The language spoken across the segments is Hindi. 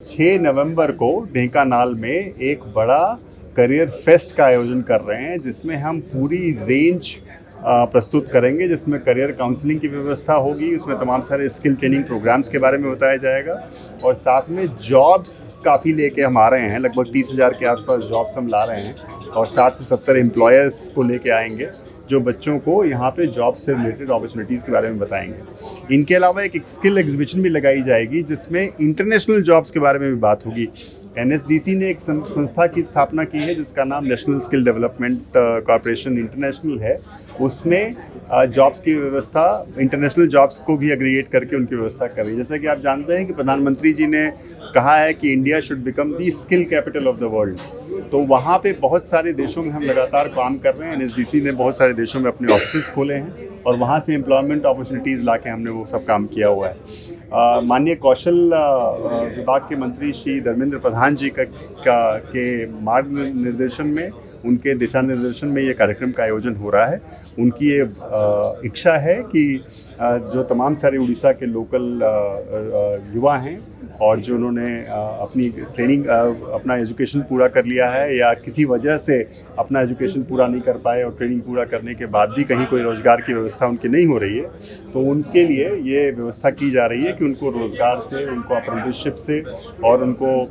6 नवंबर को ढेंकानाल में एक बड़ा करियर फेस्ट का आयोजन कर रहे हैं, जिसमें हम पूरी रेंज प्रस्तुत करेंगे, जिसमें करियर काउंसलिंग की व्यवस्था होगी। उसमें तमाम सारे स्किल ट्रेनिंग प्रोग्राम्स के बारे में बताया जाएगा और साथ में जॉब्स काफ़ी लेके हम आ रहे हैं। लगभग 30,000 के आसपास जॉब्स हम ला रहे हैं और 60 से 70 एम्प्लॉयर्स को लेके आएंगे, जो बच्चों को यहाँ पे जॉब से रिलेटेड अपॉर्चुनिटीज़ के बारे में बताएंगे। इनके अलावा एक स्किल एग्जीबिशन भी लगाई जाएगी, जिसमें इंटरनेशनल जॉब्स के बारे में भी बात होगी। NSDC ने एक संस्था की स्थापना की है, जिसका नाम national skill development corporation international है। उसमें जॉब्स की व्यवस्था, इंटरनेशनल जॉब्स को भी एग्रीगेट करके उनकी व्यवस्था कर रही है। जैसा कि आप जानते हैं कि प्रधानमंत्री जी ने कहा है कि India should become the skill capital of the world. तो वहाँ पे बहुत सारे देशों में हम लगातार काम कर रहे हैं। NSDC ने बहुत सारे देशों में अपने ऑफिस खोले हैं और वहाँ से एम्प्लॉयमेंट अपॉर्चुनिटीज़ ला के हमने वो सब काम किया हुआ है। माननीय कौशल विभाग के मंत्री श्री धर्मेंद्र प्रधान जी के मार्ग निर्देशन में, उनके दिशा निर्देशन में ये कार्यक्रम का आयोजन हो रहा है। उनकी ये इच्छा है कि जो तमाम सारे उड़ीसा के लोकल युवा हैं और जो उन्होंने अपनी ट्रेनिंग, अपना एजुकेशन पूरा कर लिया है या किसी वजह से अपना एजुकेशन पूरा नहीं कर पाए और ट्रेनिंग पूरा करने के बाद भी कहीं कोई रोज़गार की व्यवस्था उनकी नहीं हो रही है, तो उनके लिए ये व्यवस्था की जा रही है कि उनको रोज़गार से, उनको अप्रेंटिसशिप से और उनको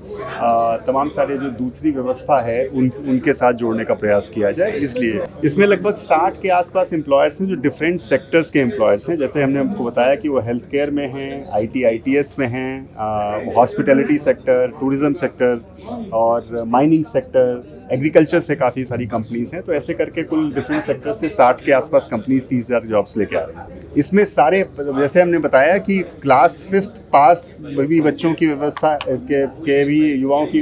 तमाम सारे जो दूसरी व्यवस्था है उनके साथ जोड़ने का प्रयास किया जाए। इसलिए इसमें लगभग 60 के आसपास एम्प्लॉयर्स हैं, जो डिफरेंट सेक्टर्स के एम्प्लॉयर्स हैं। जैसे हमने आपको बताया कि वो हेल्थ केयर में हैं, ITITS में हैं, हॉस्पिटैलिटी सेक्टर, टूरिज़्म सेक्टर और माइनिंग सेक्टर, एग्रीकल्चर से काफ़ी सारी कंपनीज़ हैं। तो ऐसे करके कुल डिफरेंट सेक्टर से 60 के आसपास कंपनीज़ 30,000 जॉब्स लेके आ रही हैं। इसमें सारे, जैसे हमने बताया कि क्लास 5th पास भी बच्चों की व्यवस्था के भी, युवाओं की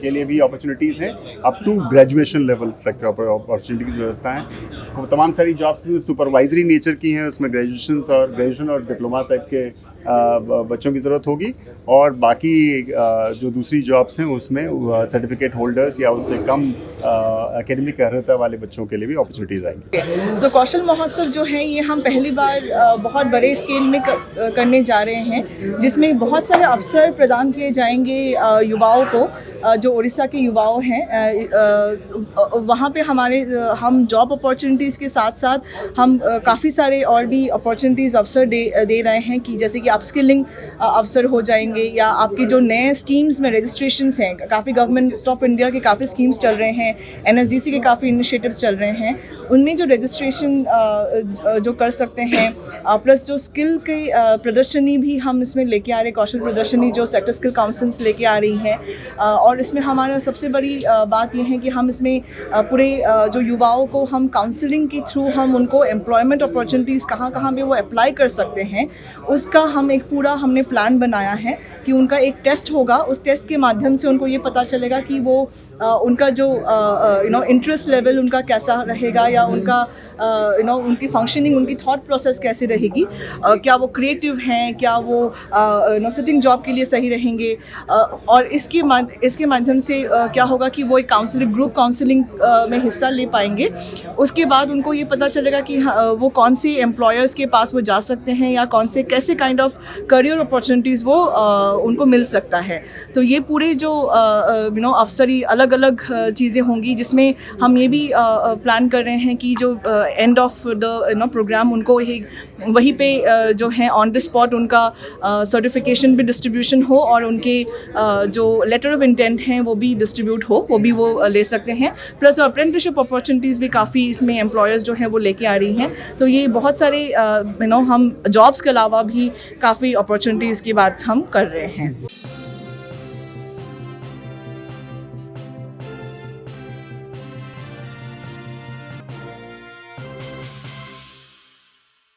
के लिए भी अपॉर्चुनिटीज़ हैं। अप टू ग्रेजुएशन लेवल तक अपॉर्चुनिटी की व्यवस्था है। तो तमाम सारी जॉब्स सुपरवाइजरी नेचर की हैं, उसमें ग्रेजुएशन और डिप्लोमा टाइप के बच्चों की ज़रूरत होगी और बाकी जो दूसरी जॉब्स हैं उसमें सर्टिफिकेट होल्डर्स या उससे कम एकेडमिक अर्हता वाले बच्चों के लिए भी अपॉर्चुनिटीज़ आएंगी। सो कौशल महोत्सव जो है ये हम पहली बार बहुत बड़े स्केल में करने जा रहे हैं, जिसमें बहुत सारे अवसर प्रदान किए जाएंगे युवाओं को, जो उड़ीसा के युवाओं हैं। वहाँ पे हम जॉब अपॉर्चुनिटीज़ के साथ साथ हम काफ़ी सारे और भी अपॉर्चुनिटीज़ अवसर दे रहे हैं, कि जैसे कि अपस्किलिंग अवसर हो जाएंगे, या आपके जो नए स्कीम्स में रजिस्ट्रेशंस हैं, काफ़ी गवर्नमेंट ऑफ इंडिया के काफ़ी स्कीम्स चल रहे हैं, NSDC के काफ़ी इनिशिएटिव्स चल रहे हैं, उनमें जो रजिस्ट्रेशन जो कर सकते हैं, प्लस जो स्किल की प्रदर्शनी भी हम इसमें लेके आ रहे हैं, कौशल प्रदर्शनी जो सेक्टर स्किल काउंसिल्स लेके आ रही हैं। और इसमें हमारा सबसे बड़ी बात यह है कि हम इसमें पूरे जो युवाओं को हम काउंसलिंग के थ्रू हम उनको एम्प्लॉयमेंट अपॉर्चुनिटीज़ कहाँ कहाँ पे वो अप्लाई कर सकते हैं, उसका हमने प्लान बनाया है कि उनका एक टेस्ट होगा। उस टेस्ट के माध्यम से उनको ये पता चलेगा कि वो उनका जो इंटरेस्ट लेवल उनका कैसा रहेगा, या उनका उनकी फंक्शनिंग, उनकी थॉट प्रोसेस कैसी रहेगी, क्या वो क्रिएटिव हैं, क्या वो सिटिंग जॉब के लिए सही रहेंगे। और इसके माध्यम से क्या होगा कि वो एक काउंसलिंग, ग्रुप काउंसलिंग में हिस्सा ले पाएंगे। उसके बाद उनको ये पता चलेगा कि वो कौन सी एम्प्लॉयर्स के पास वो जा सकते हैं, या कौन से कैसे काइंड ऑफ करियर अपॉर्चुनिटीज़ वो उनको मिल सकता है। तो ये पूरे जो अवसरी अलग अलग चीज़ें होंगी, जिसमें हम ये भी प्लान कर रहे हैं कि जो एंड ऑफ द प्रोग्राम उनको वहीं पे जो है ऑन द स्पॉट उनका सर्टिफिकेशन भी डिस्ट्रीब्यूशन हो, और उनके जो लेटर ऑफ इंटेंट हैं वो भी डिस्ट्रीब्यूट हो, वो भी वो ले सकते हैं। प्लस अप्रेंटिसशिप अपॉर्चुनिटीज़ भी काफ़ी इसमें एम्प्लॉयर्स जो हैं वो लेके आ रही हैं। तो ये बहुत सारे हम जॉब्स के अलावा भी काफ़ी अपॉर्चुनिटीज़ की बात हम कर रहे हैं।